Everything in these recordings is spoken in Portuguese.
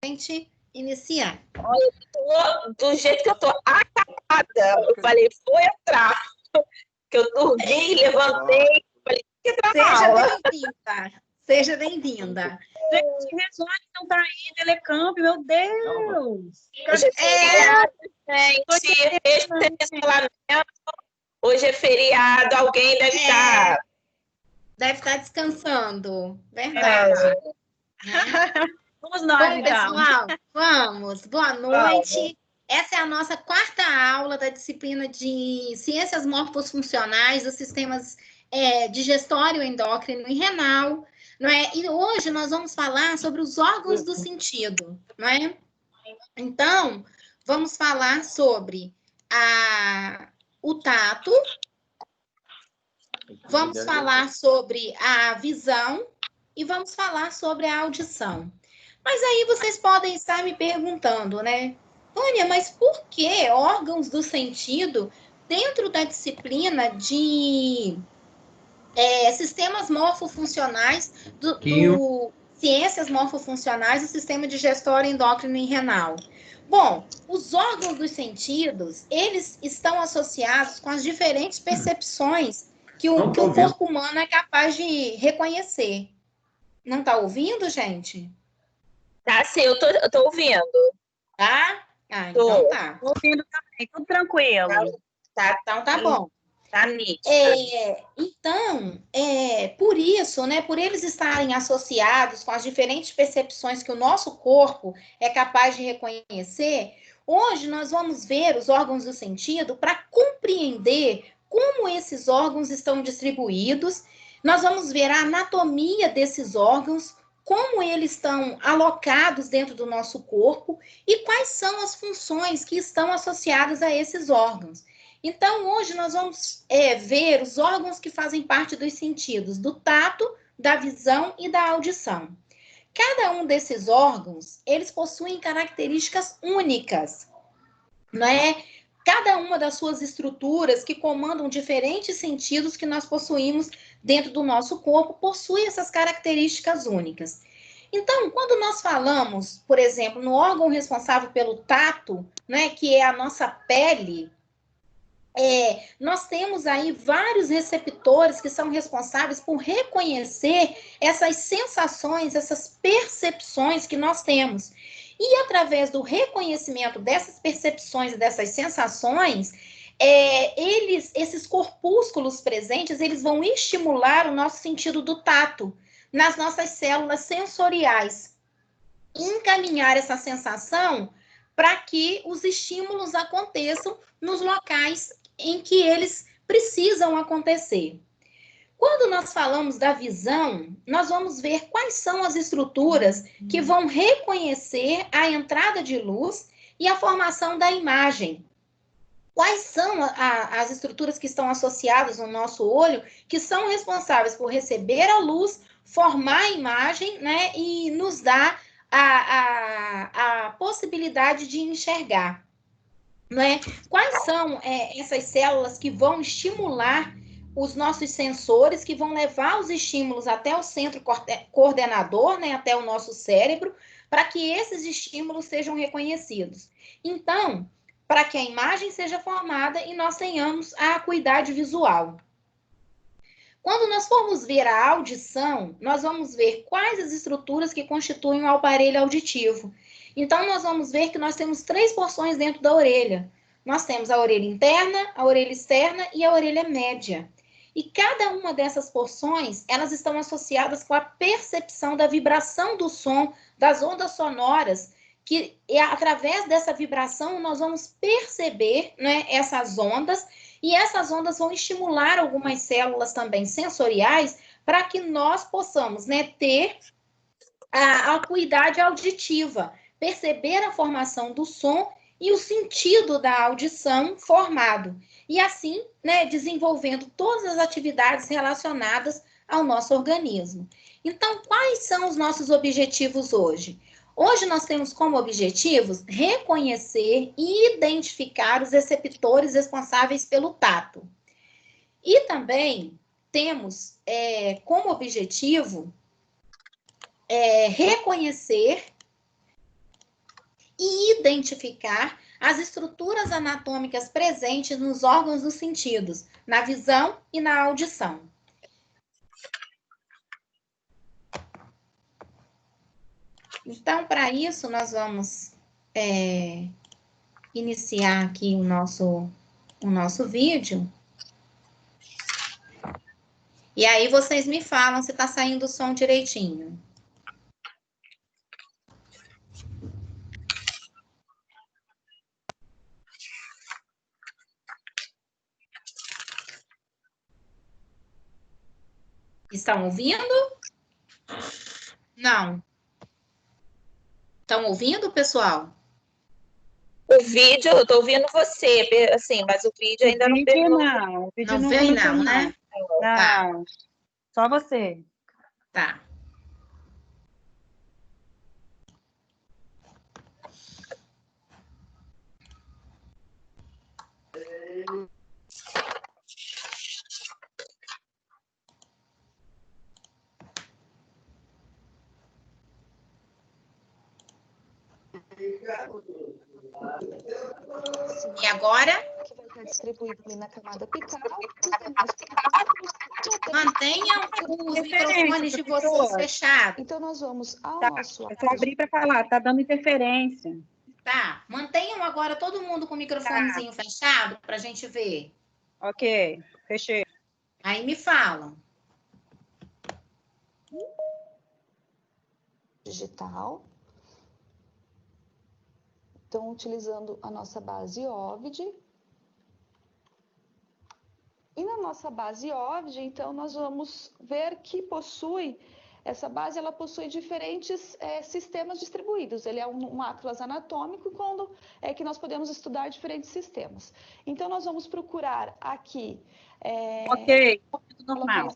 Gente iniciar. Olha, eu tô, do jeito que eu tô acabada, eu falei, vou entrar. Que eu dormi, levantei, falei, que entrar na Seja aula. bem-vinda. Seja bem-vinda. Gente, Rejane não tá aí, Telecamp, meu Deus! Hoje é feriado, gente. Esse cancelamento. Hoje é feriado, alguém deve estar. Deve estar descansando. Verdade. Vamos nós, Bom, então. pessoal, vamos. Boa noite. Essa é a nossa quarta aula da disciplina de Ciências Morfosfuncionais dos Sistemas digestório, endócrino e renal, não é? E hoje nós vamos falar sobre os órgãos do sentido, não é? Então, vamos falar sobre o tato, vamos falar sobre a visão e vamos falar sobre a audição. Mas aí vocês podem estar me perguntando, né? Tânia, mas por que órgãos do sentido dentro da disciplina de sistemas morfofuncionais do ciências morfofuncionais do sistema digestório, endócrino e renal? Bom, os órgãos dos sentidos, eles estão associados com as diferentes percepções que o corpo humano é capaz de reconhecer. Não está ouvindo, gente? Tá, sim, eu tô ouvindo. Tá? Então tá. Tô ouvindo também, tudo tranquilo. Tá, então tá bom. Tá nítido. Então, por isso, né, por eles estarem associados com as diferentes percepções que o nosso corpo é capaz de reconhecer, hoje nós vamos ver os órgãos do sentido para compreender como esses órgãos estão distribuídos. Nós vamos ver a anatomia desses órgãos, como eles estão alocados dentro do nosso corpo e quais são as funções que estão associadas a esses órgãos. Então, hoje nós vamos ver os órgãos que fazem parte dos sentidos do tato, da visão e da audição. Cada um desses órgãos, eles possuem características únicas, não é? Cada uma das suas estruturas que comandam diferentes sentidos que nós possuímos dentro do nosso corpo possui essas características únicas. Então, quando nós falamos, por exemplo, no órgão responsável pelo tato, né, que é a nossa pele, nós temos aí vários receptores que são responsáveis por reconhecer essas sensações, essas percepções que nós temos. E através do reconhecimento dessas percepções e dessas sensações, esses corpúsculos presentes, eles vão estimular o nosso sentido do tato nas nossas células sensoriais, encaminhar essa sensação para que os estímulos aconteçam nos locais em que eles precisam acontecer. Quando nós falamos da visão, nós vamos ver quais são as estruturas que vão reconhecer a entrada de luz e a formação da imagem. Quais são as estruturas que estão associadas no nosso olho, que são responsáveis por receber a luz, formar a imagem, né, e nos dar a possibilidade de enxergar. Né? Quais são essas células que vão estimular os nossos sensores, que vão levar os estímulos até o centro coordenador, né, até o nosso cérebro, para que esses estímulos sejam reconhecidos. Então, para que a imagem seja formada e nós tenhamos a acuidade visual. Quando nós formos ver a audição, nós vamos ver quais as estruturas que constituem o aparelho auditivo. Então, nós vamos ver que nós temos 3 porções dentro da orelha. Nós temos a orelha interna, a orelha externa e a orelha média. E cada uma dessas porções, elas estão associadas com a percepção da vibração do som, das ondas sonoras, que através dessa vibração nós vamos perceber, né, essas ondas, e essas ondas vão estimular algumas células também sensoriais para que nós possamos, né, ter a acuidade auditiva, perceber a formação do som e o sentido da audição formado. E assim, né, desenvolvendo todas as atividades relacionadas ao nosso organismo. Então, quais são os nossos objetivos hoje? Hoje nós temos como objetivos reconhecer e identificar os receptores responsáveis pelo tato. E também temos como objetivo reconhecer e identificar as estruturas anatômicas presentes nos órgãos dos sentidos, na visão e na audição. Então, para isso, nós vamos iniciar aqui o nosso vídeo. E aí vocês me falam se está saindo o som direitinho. Estão ouvindo? Não. Estão ouvindo, pessoal? O vídeo, eu tô ouvindo você, assim, mas o vídeo ainda não terminou. Não, o vídeo Não veio começou, não, né? Não, Tá. só você. Tá. E agora? Que vai estar distribuído ali na camada apical. Mantenham os microfones de vocês fechados. Então, nós vamos ao Tá, nosso... é só abrir para falar, tá dando interferência. Tá. Mantenham agora todo mundo com o microfonezinho fechado para a gente ver. Ok, fechei. Aí me falam. Digital. Então, utilizando a nossa base OVD. E na nossa base OVD, então, nós vamos ver que essa base ela possui diferentes sistemas distribuídos. Ele é um atlas anatômico quando que nós podemos estudar diferentes sistemas. Então, nós vamos procurar aqui... Ok, normal.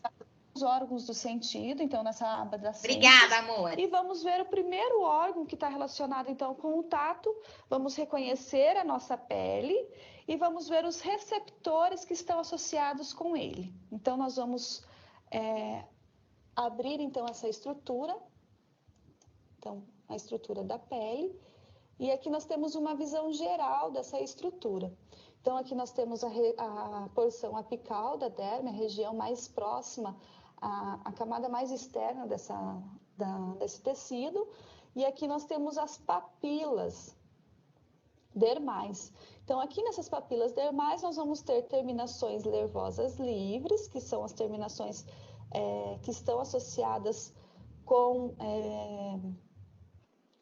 Os órgãos do sentido, então, nessa aba da Obrigada, amor. E vamos ver o primeiro órgão que está relacionado, então, com o tato. Vamos reconhecer a nossa pele e vamos ver os receptores que estão associados com ele. Então, nós vamos abrir, então, essa estrutura. Então, a estrutura da pele. E aqui nós temos uma visão geral dessa estrutura. Então, aqui nós temos a porção apical da derme, a região mais próxima, a camada mais externa desse tecido. E aqui nós temos as papilas dermais. Então, aqui nessas papilas dermais, nós vamos ter terminações nervosas livres, que são as terminações que estão associadas com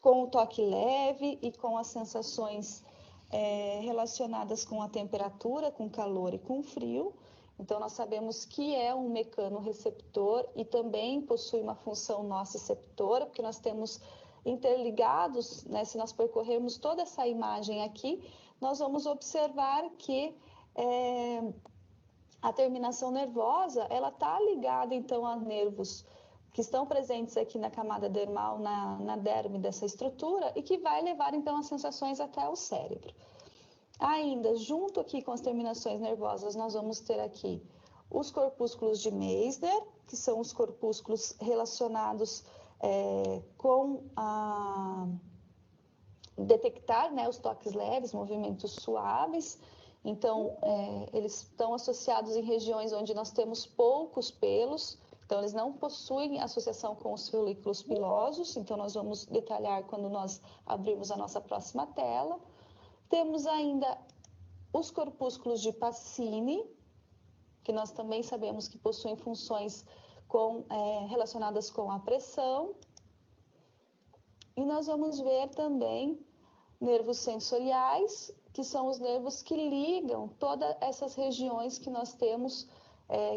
o toque leve e com as sensações relacionadas com a temperatura, com calor e com frio. Então, nós sabemos que é um mecanorreceptor e também possui uma função nociceptora, porque nós temos interligados, né, se nós percorrermos toda essa imagem aqui, nós vamos observar que a terminação nervosa, ela está ligada, então, a nervos que estão presentes aqui na camada dermal, na derme dessa estrutura, e que vai levar, então, as sensações até o cérebro. Ainda, junto aqui com as terminações nervosas, nós vamos ter aqui os corpúsculos de Meissner, que são os corpúsculos relacionados com detectar, né, os toques leves, movimentos suaves. Então, eles estão associados em regiões onde nós temos poucos pelos. Então, eles não possuem associação com os folículos pilosos. Então, nós vamos detalhar quando nós abrirmos a nossa próxima tela. Temos ainda os corpúsculos de Pacini, que nós também sabemos que possuem funções relacionadas com a pressão. E nós vamos ver também nervos sensoriais, que são os nervos que ligam todas essas regiões que nós temos,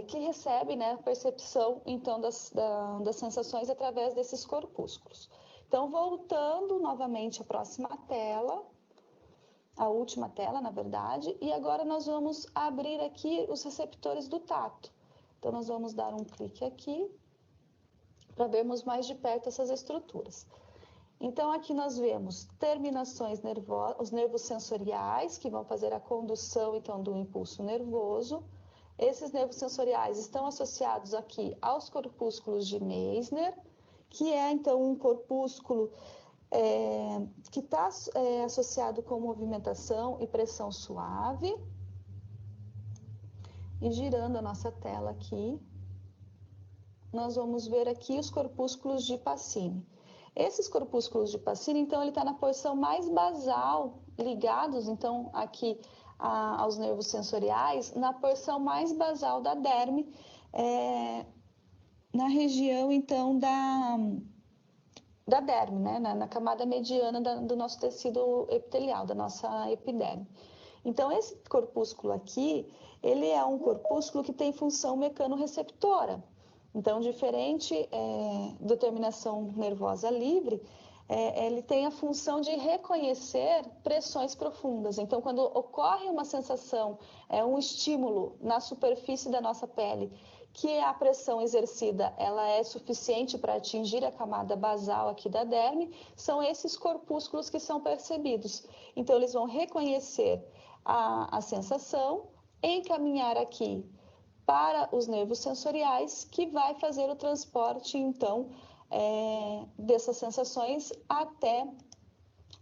que recebem, né, a percepção, então, das sensações através desses corpúsculos. Então, voltando novamente à próxima tela, a última tela, na verdade, e agora nós vamos abrir aqui os receptores do tato. Então, nós vamos dar um clique aqui para vermos mais de perto essas estruturas. Então, aqui nós vemos terminações nervosas, os nervos sensoriais, que vão fazer a condução, então, do impulso nervoso. Esses nervos sensoriais estão associados aqui aos corpúsculos de Meissner, que é, então, um corpúsculo que está associado com movimentação e pressão suave. E girando a nossa tela aqui, nós vamos ver aqui os corpúsculos de Pacini. Esses corpúsculos de Pacini, então, ele está na porção mais basal, ligados, então, aqui aos nervos sensoriais, na porção mais basal da derme, na região, então, da derme, né? Na camada mediana do nosso tecido epitelial, da nossa epiderme. Então, esse corpúsculo aqui, ele é um corpúsculo que tem função mecanorreceptora. Então, diferente da terminação nervosa livre, ele tem a função de reconhecer pressões profundas. Então, quando ocorre uma sensação, um estímulo na superfície da nossa pele, que a pressão exercida ela é suficiente para atingir a camada basal aqui da derme, são esses corpúsculos que são percebidos. Então, eles vão reconhecer a sensação, encaminhar aqui para os nervos sensoriais, que vai fazer o transporte, então, dessas sensações até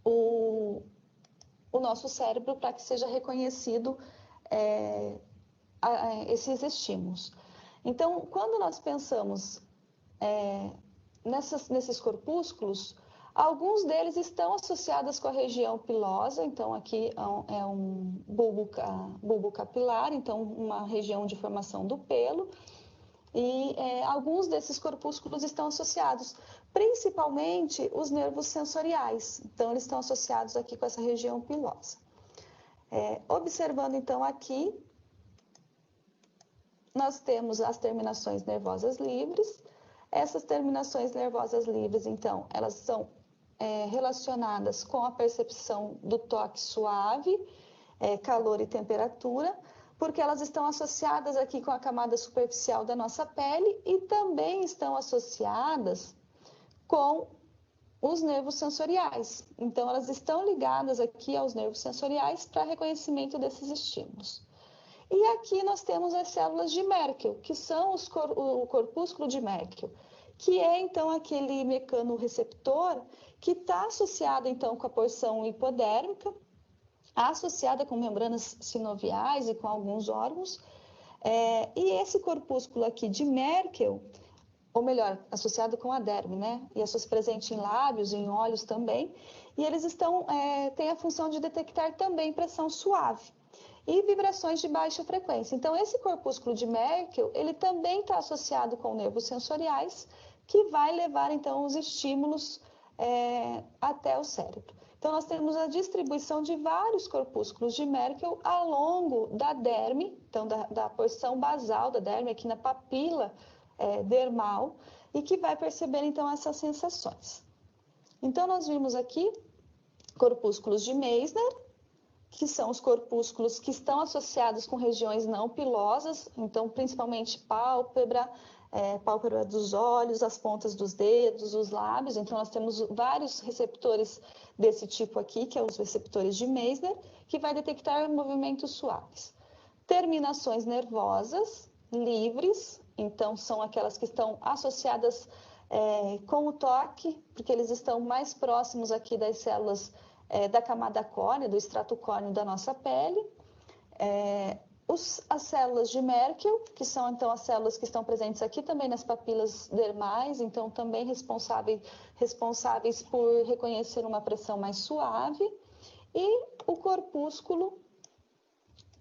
o nosso cérebro, para que seja reconhecido esses estímulos. Então, quando nós pensamos nesses corpúsculos, alguns deles estão associados com a região pilosa, então aqui é um bulbo capilar, então uma região de formação do pelo, e alguns desses corpúsculos estão associados, principalmente os nervos sensoriais, então eles estão associados aqui com essa região pilosa. Observando então aqui, nós temos as terminações nervosas livres. Essas terminações nervosas livres, então, elas são relacionadas com a percepção do toque suave, calor e temperatura, porque elas estão associadas aqui com a camada superficial da nossa pele e também estão associadas com os nervos sensoriais. Então, elas estão ligadas aqui aos nervos sensoriais para reconhecimento desses estímulos. E aqui nós temos as células de Merkel, que são o corpúsculo de Merkel, que é, então, aquele mecanorreceptor que está associado, então, com a porção hipodérmica, associada com membranas sinoviais e com alguns órgãos. E esse corpúsculo aqui de Merkel, ou melhor, associado com a derme, né? E é presente em lábios e em olhos também. E eles têm a função de detectar também pressão suave e vibrações de baixa frequência. Então, esse corpúsculo de Merkel, ele também está associado com nervos sensoriais, que vai levar, então, os estímulos até o cérebro. Então, nós temos a distribuição de vários corpúsculos de Merkel ao longo da derme, então, da porção basal da derme, aqui na papila dermal, e que vai perceber, então, essas sensações. Então, nós vimos aqui corpúsculos de Meissner, que são os corpúsculos que estão associados com regiões não pilosas, então principalmente pálpebra dos olhos, as pontas dos dedos, os lábios. Então nós temos vários receptores desse tipo aqui, que são os receptores de Meissner, que vai detectar movimentos suaves. Terminações nervosas livres, então são aquelas que estão associadas com o toque, porque eles estão mais próximos aqui das células da camada córnea, do extrato córneo da nossa pele. As células de Merkel, que são então as células que estão presentes aqui também nas papilas dermais, então também responsáveis por reconhecer uma pressão mais suave. E o corpúsculo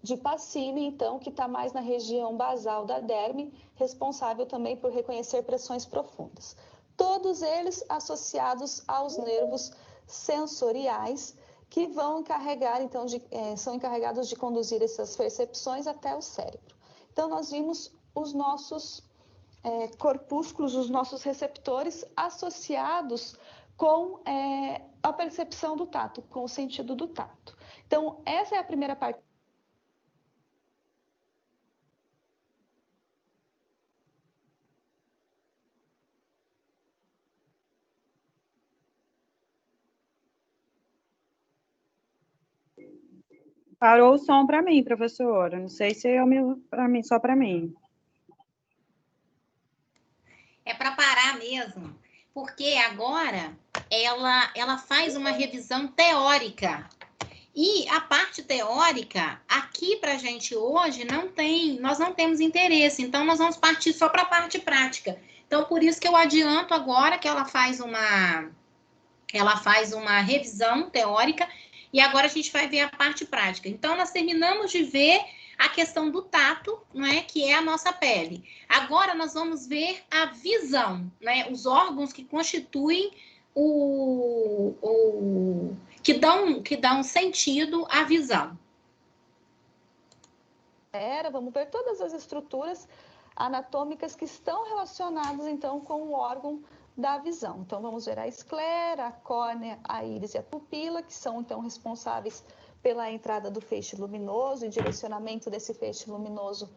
de Pacini, então, que está mais na região basal da derme, responsável também por reconhecer pressões profundas. Todos eles associados aos nervos sensoriais, que vão encarregar, então, são encarregados de conduzir essas percepções até o cérebro. Então, nós vimos os nossos corpúsculos, os nossos receptores associados com a percepção do tato, com o sentido do tato. Então, essa é a primeira parte. Parou o som para mim, professora. Não sei se é para mim, só para mim. É para parar mesmo, porque agora ela faz uma revisão teórica. E a parte teórica, aqui para a gente hoje, nós não temos interesse, então nós vamos partir só para a parte prática. Então, por isso que eu adianto agora que ela faz uma revisão teórica e agora a gente vai ver a parte prática. Então, nós terminamos de ver a questão do tato, né, que é a nossa pele. Agora nós vamos ver a visão, né, os órgãos que constituem que dão sentido à visão. Vamos ver todas as estruturas anatômicas que estão relacionadas, então, com o órgão da visão. Então, vamos ver a esclera, a córnea, a íris e a pupila, que são, então, responsáveis pela entrada do feixe luminoso e direcionamento desse feixe luminoso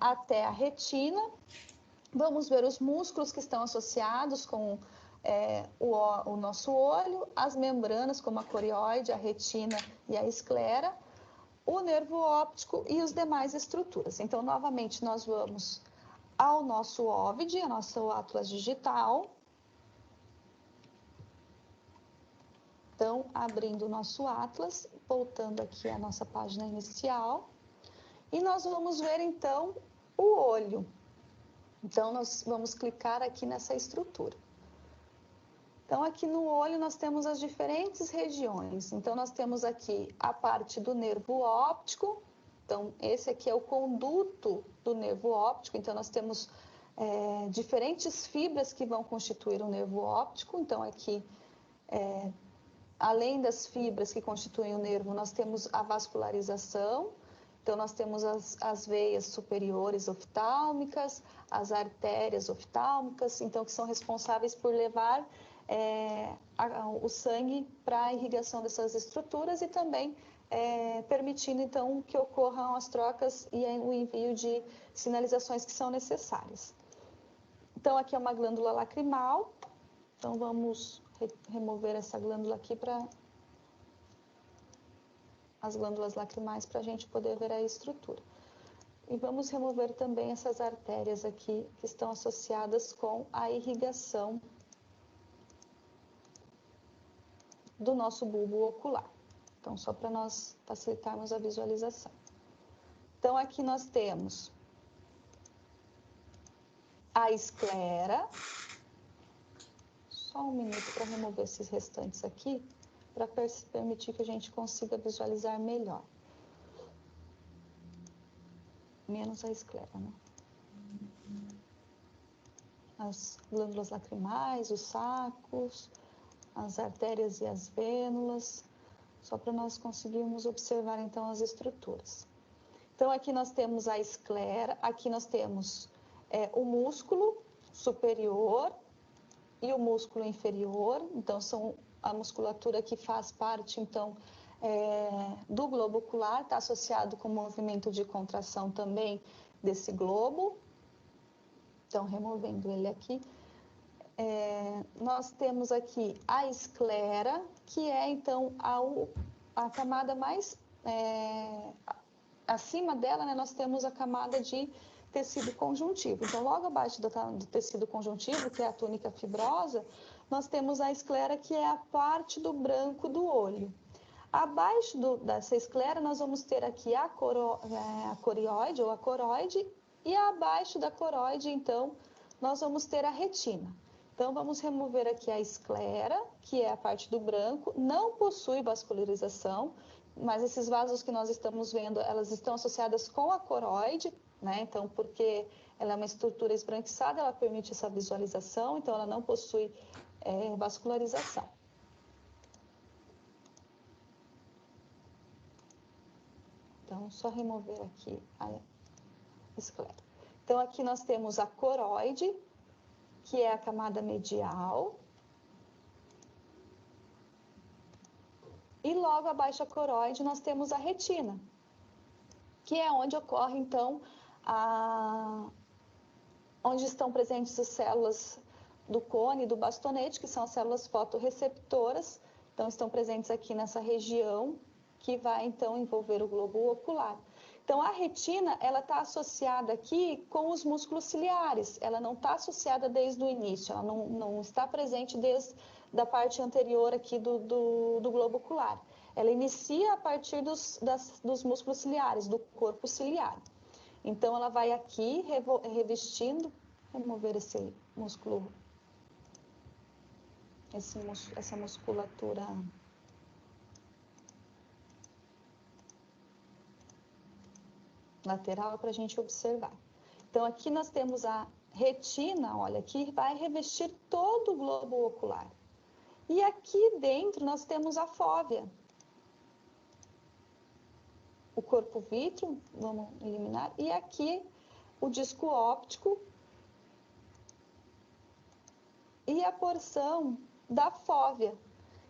até a retina. Vamos ver os músculos que estão associados com o nosso olho, as membranas, como a corióide, a retina e a esclera, o nervo óptico e as demais estruturas. Então, novamente, nós vamos ao nosso OVID, a nosso Atlas Digital. Então, abrindo o nosso Atlas, voltando aqui à nossa página inicial. E nós vamos ver, então, o olho. Então, nós vamos clicar aqui nessa estrutura. Então, aqui no olho, nós temos as diferentes regiões. Então, nós temos aqui a parte do nervo óptico. Então, esse aqui é o conduto do nervo óptico. Então, nós temos diferentes fibras que vão constituir o nervo óptico. Então, aqui, além das fibras que constituem o nervo, nós temos a vascularização. Então, nós temos as veias superiores oftálmicas, as artérias oftálmicas, então, que são responsáveis por levar o sangue para a irrigação dessas estruturas e também permitindo, então, que ocorram as trocas e o envio de sinalizações que são necessárias. Então, aqui é uma glândula lacrimal. Então, vamos remover essa glândula aqui para as glândulas lacrimais para a gente poder ver a estrutura. E vamos remover também essas artérias aqui que estão associadas com a irrigação do nosso bulbo ocular. Então, só para nós facilitarmos a visualização. Então, aqui nós temos a esclera. Só um minuto para remover esses restantes aqui, para permitir que a gente consiga visualizar melhor. Menos a esclera, né? As glândulas lacrimais, os sacos, as artérias e as vênulas, só para nós conseguirmos observar, então, as estruturas. Então, aqui nós temos a esclera, aqui nós temos o músculo superior e o músculo inferior, então, são a musculatura que faz parte, então, do globo ocular, está associado com o movimento de contração também desse globo. Então, removendo ele aqui. Nós temos aqui a esclera, que é, então, a camada mais acima dela, né, nós temos a camada de tecido conjuntivo. Então, logo abaixo do tecido conjuntivo, que é a túnica fibrosa, nós temos a esclera, que é a parte do branco do olho. Abaixo dessa esclera, nós vamos ter aqui a corióide, ou a coroide, e abaixo da coroide, então, nós vamos ter a retina. Então, vamos remover aqui a esclera, que é a parte do branco, não possui vascularização, mas esses vasos que nós estamos vendo, elas estão associadas com a coroide, né? Então, porque ela é uma estrutura esbranquiçada, ela permite essa visualização, então ela não possui vascularização. Então, só remover aqui a esclera. Então, aqui nós temos a coroide, que é a camada medial. E logo abaixo da coroide nós temos a retina, que é onde ocorre, então, onde estão presentes as células do cone e do bastonete, que são as células fotorreceptoras. Então, estão presentes aqui nessa região, que vai, então, envolver o globo ocular. Então, a retina, ela está associada aqui com os músculos ciliares. Ela não está associada desde o início, ela não está presente desde da parte anterior aqui do globo ocular. Ela inicia a partir dos músculos ciliares, do corpo ciliar. Então, ela vai aqui revestindo, remover esse músculo, essa musculatura lateral para a gente observar. Então, aqui nós temos a retina, olha, que vai revestir todo o globo ocular. E aqui dentro nós temos a fóvea. O corpo vítreo, vamos eliminar, e aqui o disco óptico e a porção da fóvea,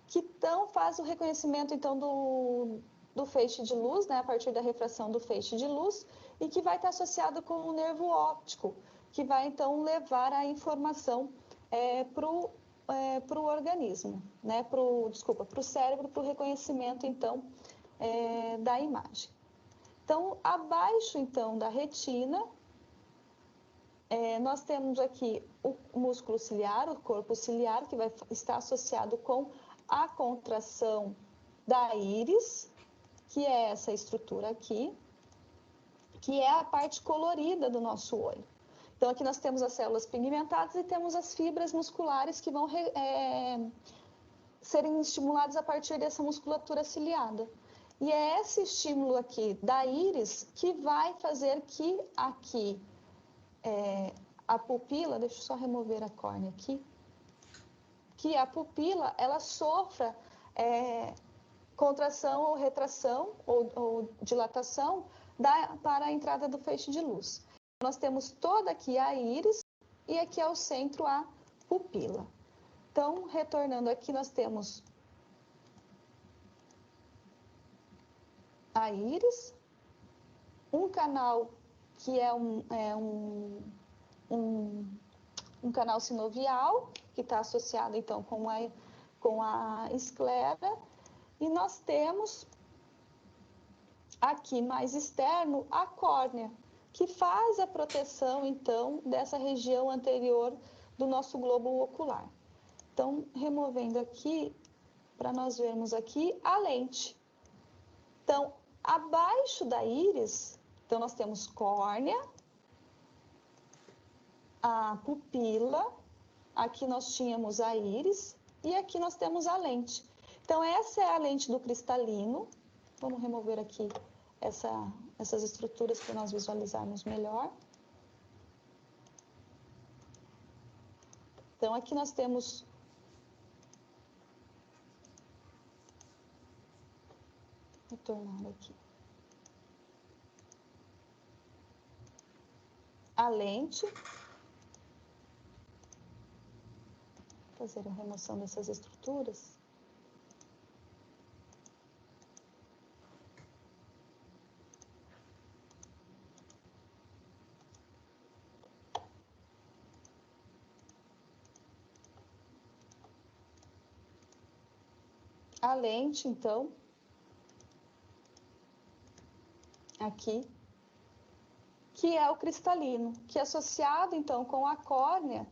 que então faz o reconhecimento então do feixe de luz, né, a partir da refração do feixe de luz, e que vai estar associado com o nervo óptico, que vai então levar a informação para o organismo, né, para o cérebro, para o reconhecimento então da imagem. Então, abaixo então da retina, nós temos aqui o músculo ciliar, o corpo ciliar, que vai estar associado com a contração da íris, que é essa estrutura aqui, que é a parte colorida do nosso olho. Então, aqui nós temos as células pigmentadas e temos as fibras musculares que vão serem estimuladas a partir dessa musculatura ciliada. E é esse estímulo aqui da íris que vai fazer que aqui a pupila, deixa eu só remover a córnea aqui, que a pupila ela sofra contração ou retração ou dilatação para a entrada do feixe de luz. Nós temos toda aqui a íris e aqui ao centro a pupila. Então, retornando aqui, nós temos a íris, um canal que é um canal sinovial, que está associado então com a esclera, e nós temos aqui mais externo a córnea, que faz a proteção então dessa região anterior do nosso globo ocular. Então, removendo aqui, para nós vermos aqui a lente. Então, abaixo da íris, então nós temos córnea, a pupila, aqui nós tínhamos a íris e aqui nós temos a lente. Então, essa é a lente do cristalino. Vamos remover aqui essas estruturas para nós visualizarmos melhor. Então, aqui nós temos retornar aqui. A lente. Fazer a remoção dessas estruturas. A lente, então, aqui, que é o cristalino, que é associado, então, com a córnea,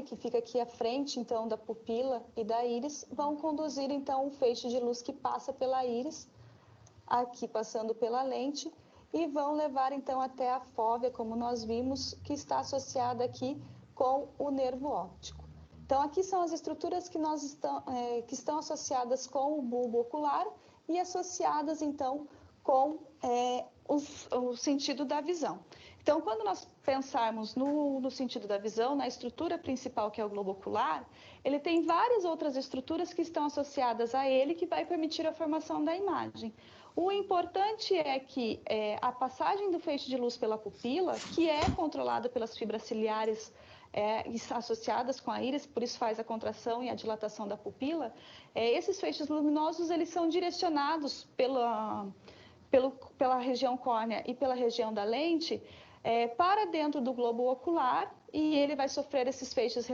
que fica aqui à frente, então, da pupila e da íris, vão conduzir, então, um feixe de luz que passa pela íris, aqui passando pela lente, e vão levar, então, até a fóvea, como nós vimos, que está associada aqui com o nervo óptico. Então, aqui são as estruturas que estão associadas com o bulbo ocular e associadas, então, com o sentido da visão. Então, quando nós pensarmos no sentido da visão, na estrutura principal, que é o globo ocular, ele tem várias outras estruturas que estão associadas a ele, que vai permitir a formação da imagem. O importante é que a passagem do feixe de luz pela pupila, que é controlada pelas fibras ciliares associadas com a íris, por isso faz a contração e a dilatação da pupila, esses feixes luminosos eles são direcionados pela região córnea e pela região da lente para dentro do globo ocular, e ele vai sofrer esses feixes,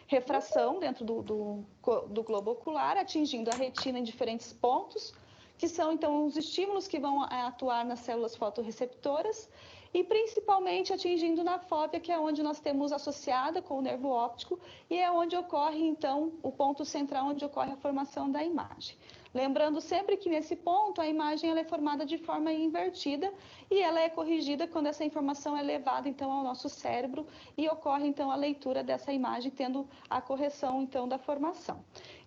refração dentro do globo ocular, atingindo a retina em diferentes pontos, que são então os estímulos que vão atuar nas células fotorreceptoras, e principalmente atingindo na fóvea, que é onde nós temos associada com o nervo óptico e é onde ocorre, então, o ponto central onde ocorre a formação da imagem. Lembrando sempre que nesse ponto a imagem ela é formada de forma invertida e ela é corrigida quando essa informação é levada, então, ao nosso cérebro e ocorre, então, a leitura dessa imagem, tendo a correção, então, da formação.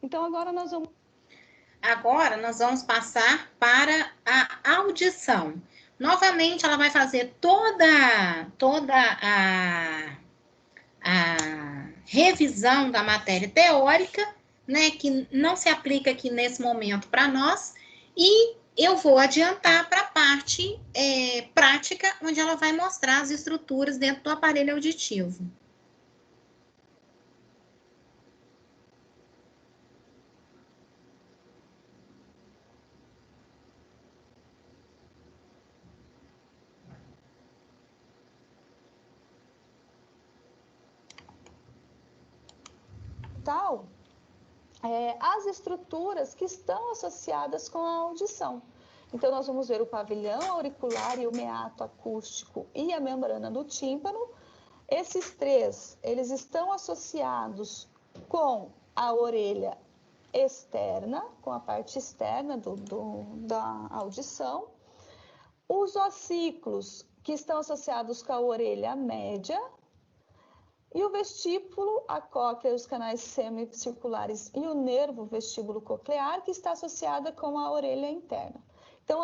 Então, agora nós vamos passar para a audição. Novamente, ela vai fazer toda a revisão da matéria teórica, né, que não se aplica aqui nesse momento para nós, e eu vou adiantar para a parte prática, onde ela vai mostrar as estruturas dentro do aparelho auditivo. as estruturas que estão associadas com a audição. Então, nós vamos ver o pavilhão auricular e o meato acústico e a membrana do tímpano. Esses três, eles estão associados com a orelha externa, com a parte externa da audição. Os ossículos, que estão associados com a orelha média, e o vestíbulo, a cóclea, os canais semicirculares e o nervo vestíbulo coclear, que está associada com a orelha interna. Então,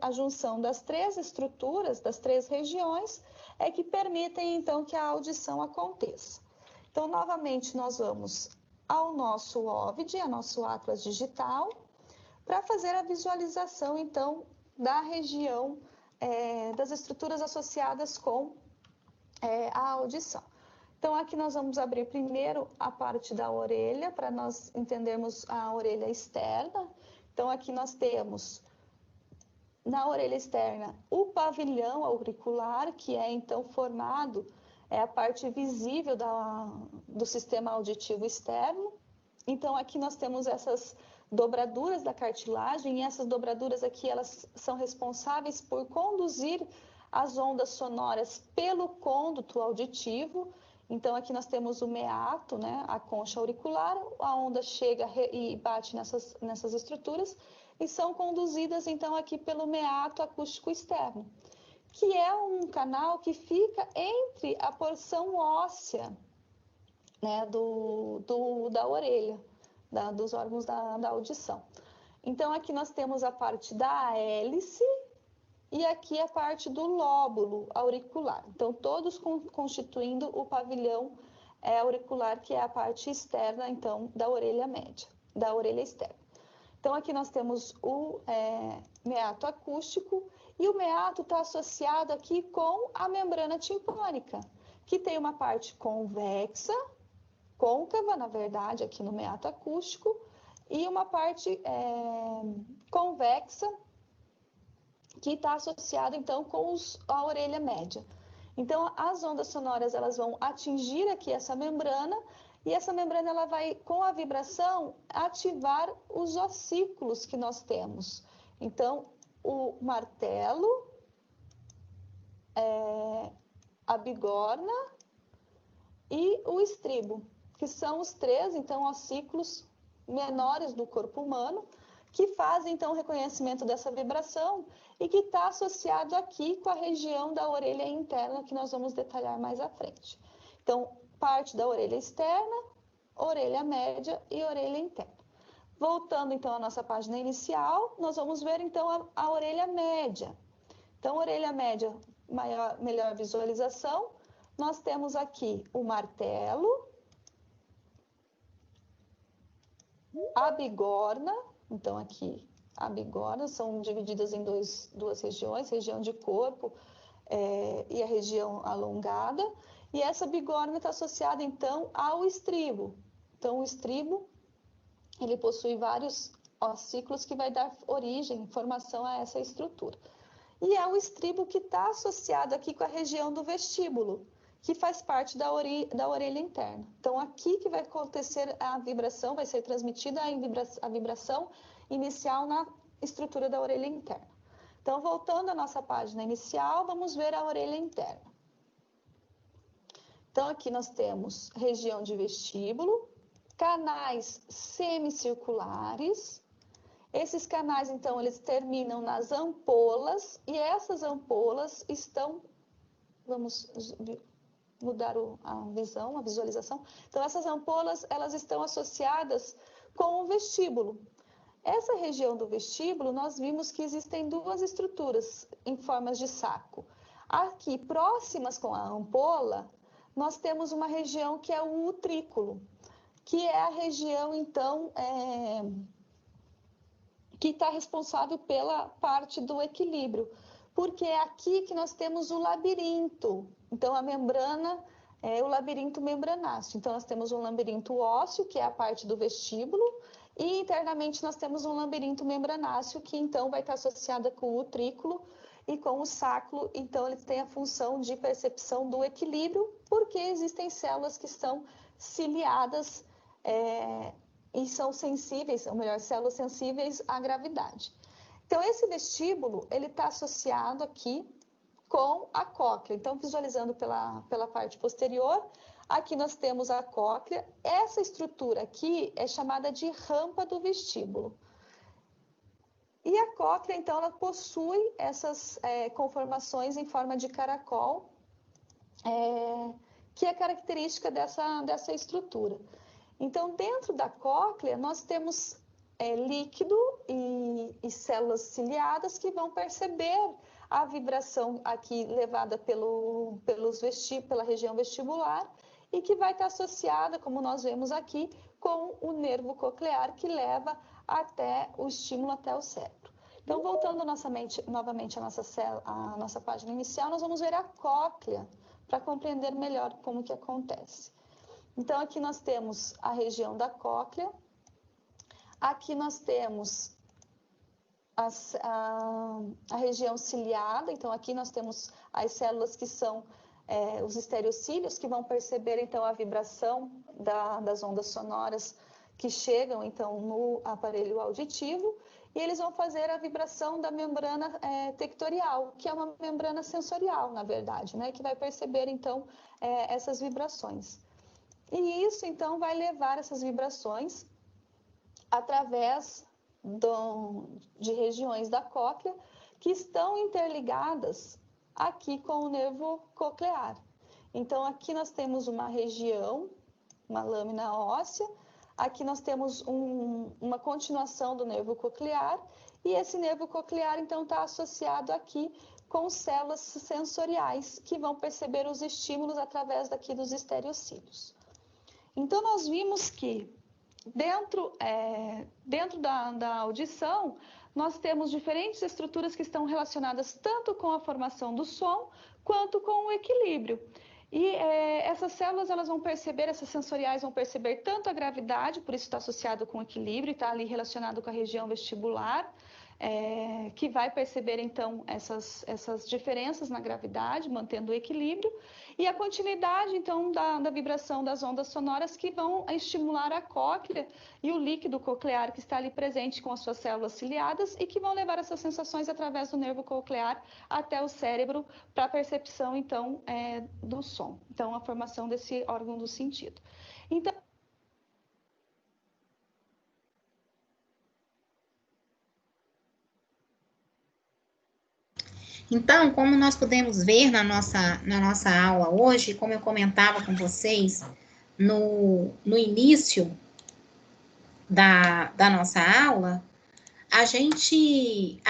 a junção das três estruturas, das três regiões, é que permitem, então, que a audição aconteça. Então, novamente, nós vamos ao nosso OVID, ao nosso Atlas Digital, para fazer a visualização, então, da região das estruturas associadas com a audição. Então, aqui nós vamos abrir primeiro a parte da orelha, para nós entendermos a orelha externa. Então, aqui nós temos, na orelha externa, o pavilhão auricular, que é, então, formado, é a parte visível do sistema auditivo externo. Então, aqui nós temos essas dobraduras da cartilagem, e essas dobraduras aqui, elas são responsáveis por conduzir as ondas sonoras pelo cônduto auditivo. Então, aqui nós temos o meato, né, a concha auricular, a onda chega e bate nessas estruturas e são conduzidas, então, aqui pelo meato acústico externo, que é um canal que fica entre a porção óssea, né, da orelha, dos órgãos da audição. Então, aqui nós temos a parte da hélice, e aqui a parte do lóbulo auricular. Então, todos constituindo o pavilhão auricular, que é a parte externa, então, da orelha média, da orelha externa. Então, aqui nós temos o meato acústico, e o meato está associado aqui com a membrana timpânica, que tem uma parte convexa, côncava, na verdade, aqui no meato acústico, e uma parte convexa, que está associado, então, com a orelha média. Então, as ondas sonoras, elas vão atingir aqui essa membrana, e essa membrana, ela vai, com a vibração, ativar os ossículos que nós temos. Então, o martelo, a bigorna e o estribo, que são os três, então, ossículos menores do corpo humano, que fazem, então, o reconhecimento dessa vibração e que está associado aqui com a região da orelha interna, que nós vamos detalhar mais à frente. Então, parte da orelha externa, orelha média e orelha interna. Voltando, então, à nossa página inicial, nós vamos ver, então, a orelha média. Então, orelha média, melhor visualização, nós temos aqui o martelo, a bigorna. Então, aqui, a bigorna, são divididas em duas regiões, região de corpo e a região alongada. E essa bigorna está associada, então, ao estribo. Então, o estribo, ele possui vários ossículos que vai dar origem, formação a essa estrutura. E é o estribo que está associado aqui com a região do vestíbulo, que faz parte da orelha interna. Então, aqui que vai acontecer a vibração, vai ser transmitida a vibração inicial na estrutura da orelha interna. Então, voltando à nossa página inicial, vamos ver a orelha interna. Então, aqui nós temos região de vestíbulo, canais semicirculares. Esses canais, então, eles terminam nas ampolas, e essas ampolas estão, vamos mudar a visão, a visualização. Então, essas ampolas, elas estão associadas com o vestíbulo. Essa região do vestíbulo, nós vimos que existem duas estruturas em formas de saco. Aqui, próximas com a ampola, nós temos uma região que é o utrículo, que é a região, então, que está responsável pela parte do equilíbrio, porque é aqui que nós temos o labirinto. Então, a membrana é o labirinto membranáceo. Então, nós temos um labirinto ósseo, que é a parte do vestíbulo, e internamente nós temos um labirinto membranáceo, que então vai estar associada com o utrículo e com o sacro. Então, ele tem a função de percepção do equilíbrio, porque existem células que estão ciliadas e são sensíveis, ou melhor, células sensíveis à gravidade. Então, esse vestíbulo, ele está associado aqui com a cóclea. Então, visualizando pela parte posterior, aqui nós temos a cóclea. Essa estrutura aqui é chamada de rampa do vestíbulo. E a cóclea, então, ela possui essas conformações em forma de caracol, que é característica dessa estrutura. Então, dentro da cóclea, nós temos líquido e células ciliadas que vão perceber a vibração aqui levada pela região vestibular e que vai estar associada, como nós vemos aqui, com o nervo coclear que leva até o estímulo até o cérebro. Então, voltando novamente à nossa página inicial, nós vamos ver a cóclea para compreender melhor como que acontece. Então, aqui nós temos a região da cóclea, aqui nós temos a região ciliada, então aqui nós temos as células que são os estereocílios, que vão perceber então a vibração das ondas sonoras que chegam então no aparelho auditivo, e eles vão fazer a vibração da membrana tectorial, que é uma membrana sensorial, na verdade, né, que vai perceber então essas vibrações. E isso, então, vai levar essas vibrações através de regiões da cóclea que estão interligadas aqui com o nervo coclear. Então, aqui nós temos uma região, uma lâmina óssea, aqui nós temos uma continuação do nervo coclear, e esse nervo coclear, então, está associado aqui com células sensoriais que vão perceber os estímulos através daqui dos estereocílios. Então, nós vimos que dentro da audição, nós temos diferentes estruturas que estão relacionadas tanto com a formação do som, quanto com o equilíbrio. E essas células, elas vão perceber, essas sensoriais vão perceber tanto a gravidade, por isso está associado com o equilíbrio, está ali relacionado com a região vestibular, que vai perceber, então, essas diferenças na gravidade, mantendo o equilíbrio, e a continuidade, então, da vibração das ondas sonoras que vão estimular a cóclea e o líquido coclear que está ali presente com as suas células ciliadas e que vão levar essas sensações através do nervo coclear até o cérebro para a percepção, então, do som. Então, a formação desse órgão do sentido. Então, como nós podemos ver na nossa aula hoje, como eu comentava com vocês no início da nossa aula, a gente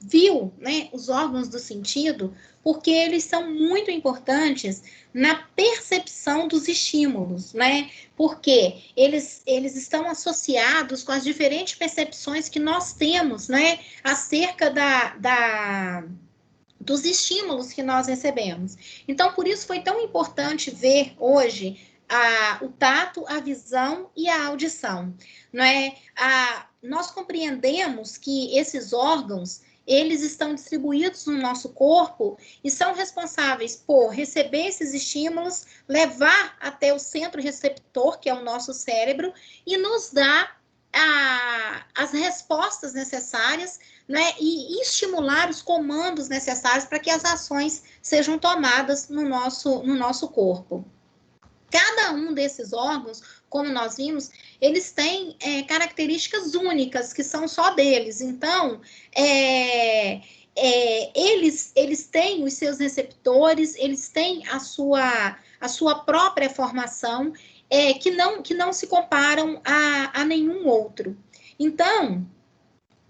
viu, né, os órgãos do sentido, porque eles são muito importantes na percepção dos estímulos, né? Porque eles estão associados com as diferentes percepções que nós temos, né, acerca dos estímulos que nós recebemos. Então, por isso foi tão importante ver hoje o tato, a visão e a audição, não é? Nós compreendemos que esses órgãos, eles estão distribuídos no nosso corpo e são responsáveis por receber esses estímulos, levar até o centro receptor, que é o nosso cérebro, e nos dar as respostas necessárias, né, e estimular os comandos necessários para que as ações sejam tomadas no nosso corpo. Cada um desses órgãos, como nós vimos, eles têm características únicas, que são só deles. Então, eles têm os seus receptores, eles têm a sua própria formação, que não se comparam a nenhum outro. Então,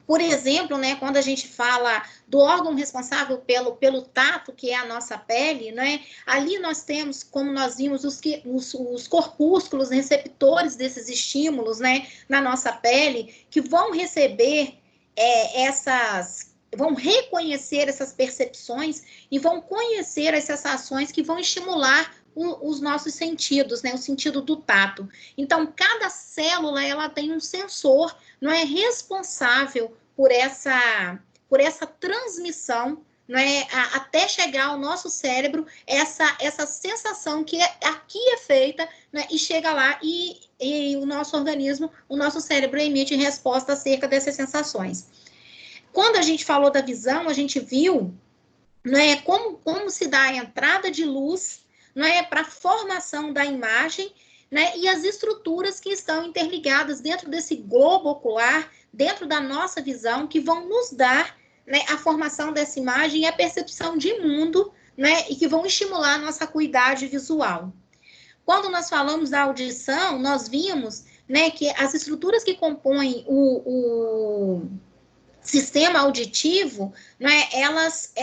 por exemplo, né, quando a gente fala do órgão responsável pelo tato, que é a nossa pele, né, ali nós temos, como nós vimos, os corpúsculos receptores desses estímulos, né, na nossa pele, que vão receber vão reconhecer essas percepções e vão conhecer as sensações que vão estimular os nossos sentidos, né, o sentido do tato. Então, cada célula, ela tem um sensor, não é responsável por essa transmissão, né, até chegar ao nosso cérebro, essa sensação que aqui é feita, né, e chega lá e o nosso organismo, o nosso cérebro emite resposta acerca dessas sensações. Quando a gente falou da visão, a gente viu, né, como se dá a entrada de luz, né, para a formação da imagem, né, e as estruturas que estão interligadas dentro desse globo ocular, dentro da nossa visão, que vão nos dar, né, a formação dessa imagem e a percepção de mundo, né, e que vão estimular a nossa acuidade visual. Quando nós falamos da audição, nós vimos, né, que as estruturas que compõem o sistema auditivo, né, elas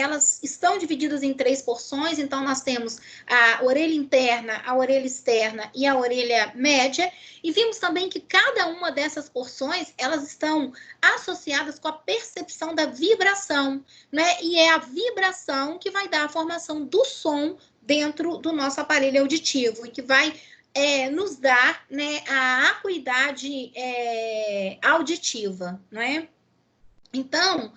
estão divididas em 3 porções. Então, nós temos a orelha interna, a orelha externa e a orelha média, e vimos também que cada uma dessas porções, elas estão associadas com a percepção da vibração, né, e é a vibração que vai dar a formação do som dentro do nosso aparelho auditivo, e que vai nos dar, né, a acuidade auditiva, não é? Então,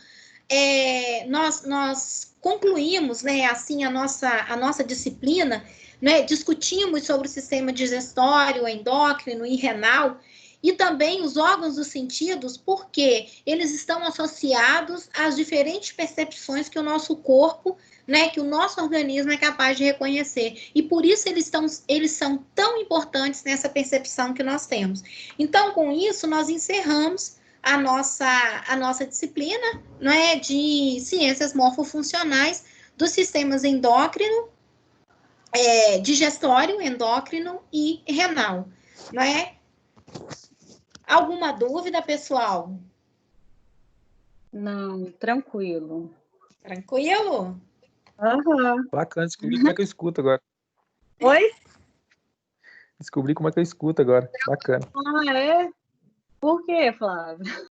nós concluímos, né, assim, a nossa disciplina, né, discutimos sobre o sistema digestório, endócrino e renal, e também os órgãos dos sentidos, porque eles estão associados às diferentes percepções que o nosso corpo, né, que o nosso organismo é capaz de reconhecer. E por isso eles são tão importantes nessa percepção que nós temos. Então, com isso, nós encerramos a nossa disciplina, não é, de ciências morfofuncionais dos sistemas endócrino, digestório, endócrino e renal, não é? Alguma dúvida, pessoal? Não, tranquilo. Tranquilo? Aham. Bacana, descobri como é que eu escuto agora. Oi? Descobri como é que eu escuto agora. Bacana. Ah, é? Por quê, Flávio?